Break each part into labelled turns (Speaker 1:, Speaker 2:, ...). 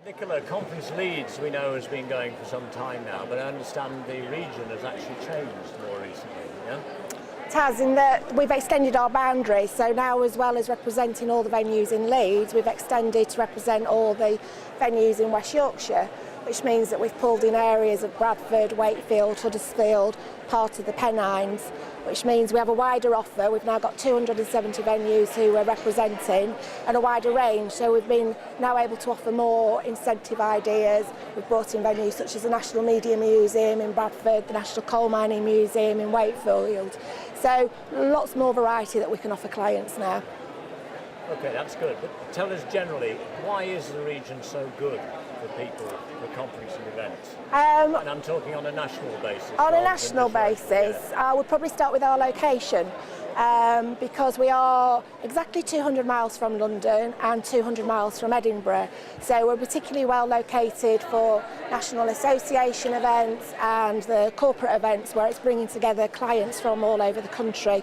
Speaker 1: Nicola, Conference Leeds we know has been going for some time now, but I understand the region has actually changed more recently, yeah?
Speaker 2: It has, in that we've extended our boundaries, so now as well as representing all the venues in Leeds, we've extended to represent all the venues in West Yorkshire, which means that we've pulled in areas of Bradford, Wakefield, Huddersfield, part of the Pennines, which means we have a wider offer. We've now got 270 venues who we're representing and a wider range, so we've been now able to offer more incentive ideas. We've brought in venues such as the National Media Museum in Bradford, the National Coal Mining Museum in Wakefield, so lots more variety that we can offer clients now.
Speaker 1: Okay, that's good, but tell us generally, why is the region so good for people, for conference and events? And I'm talking on a national basis.
Speaker 2: On a national basis, I would probably start with our location, because we are exactly 200 miles from London and 200 miles from Edinburgh. So we're particularly well located for National Association events and the corporate events where it's bringing together clients from all over the country.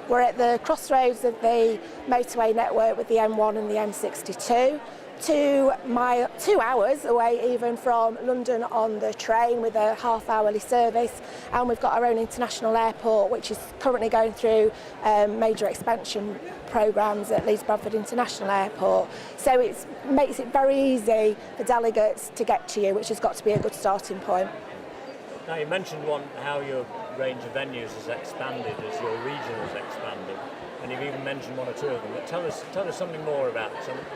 Speaker 2: We're at the crossroads of the motorway network with the M1 and the M62. 2 hours away even from London on the train with a half-hourly service, and we've got our own international airport which is currently going through major expansion programmes at Leeds Bradford International Airport, so it makes it very easy for delegates to get to you, which has got to be a good starting point.
Speaker 1: Now you mentioned how your range of venues has expanded as your region has expanded, and you've even mentioned one or two of them, but tell us something more about some of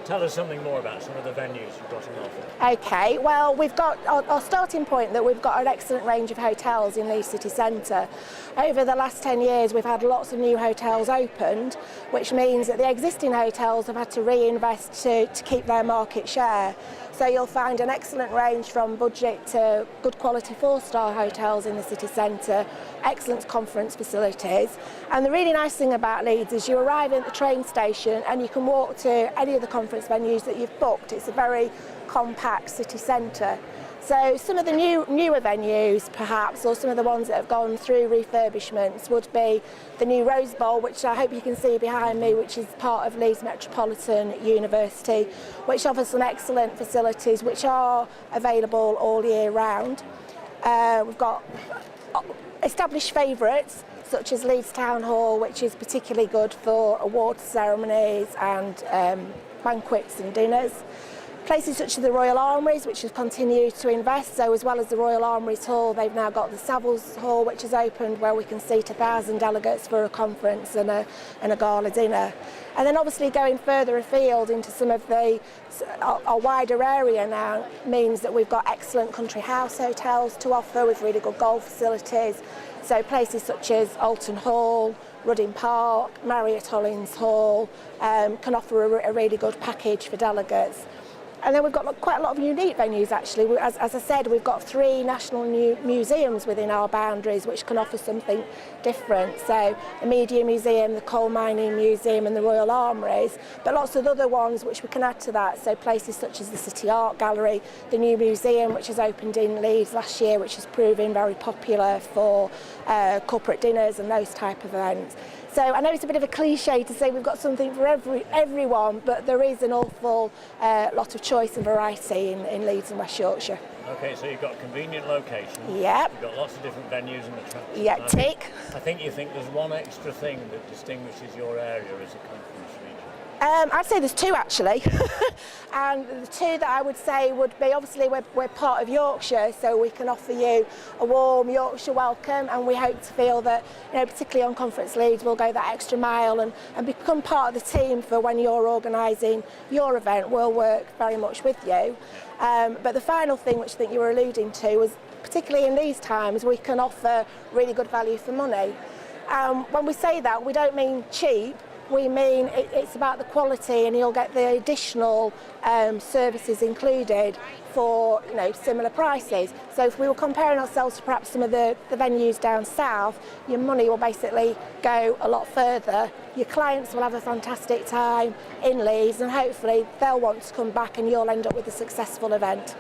Speaker 1: Tell us something more about some of the venues you've got on offer.
Speaker 2: Okay, well, we've got our starting point that we've got an excellent range of hotels in Leeds city centre. Over the last 10 years we've had lots of new hotels opened, which means that the existing hotels have had to reinvest to keep their market share. So you'll find an excellent range from budget to good quality 4-star hotels in the city centre, excellent conference facilities. And the really nice thing about Leeds is you arrive at the train station and you can walk to any of the conference venues that you've booked. It's a very compact city centre. So some of the newer venues perhaps, or some of the ones that have gone through refurbishments, would be the new Rose Bowl, which I hope you can see behind me, which is part of Leeds Metropolitan University, which offers some excellent facilities which are available all year round. We've got established favourites such as Leeds Town Hall, which is particularly good for awards ceremonies and banquets and dinners. Places such as the Royal Armouries, which have continued to invest, so as well as the Royal Armouries Hall, they've now got the Savills Hall, which has opened, where we can seat 1,000 delegates for a conference and a gala dinner. And then obviously going further afield into some of our wider area now means that we've got excellent country house hotels to offer with really good golf facilities. So places such as Alton Hall, Rudding Park, Marriott Hollins Hall can offer a really good package for delegates. And then we've got quite a lot of unique venues actually. As I said, we've got 3 national museums within our boundaries which can offer something different. So the Media Museum, the Coal Mining Museum and the Royal Armouries, but lots of other ones which we can add to that. So places such as the City Art Gallery, the new museum which has opened in Leeds last year, which has proven very popular for corporate dinners and those type of events. So I know it's a bit of a cliche to say we've got something for everyone, but there is an awful lot of choice and variety in Leeds and West Yorkshire.
Speaker 1: Okay, so you've got a convenient location.
Speaker 2: Yep.
Speaker 1: You've got lots of different venues and attractions.
Speaker 2: Yeah, tick.
Speaker 1: I think you think there's one extra thing that distinguishes your area as a conference region.
Speaker 2: I'd say there's 2 actually, and the 2 that I would say would be, obviously we're part of Yorkshire, so we can offer you a warm Yorkshire welcome, and we hope to feel that, particularly on Conference Leeds, we'll go that extra mile and become part of the team for when you're organising your event. We'll work very much with you. But the final thing which I think you were alluding to was, particularly in these times, we can offer really good value for money. When we say that, we don't mean cheap. We mean it's about the quality, and you'll get the additional services included for similar prices. So if we were comparing ourselves to perhaps some of the venues down south, your money will basically go a lot further. Your clients will have a fantastic time in Leeds, and hopefully they'll want to come back and you'll end up with a successful event.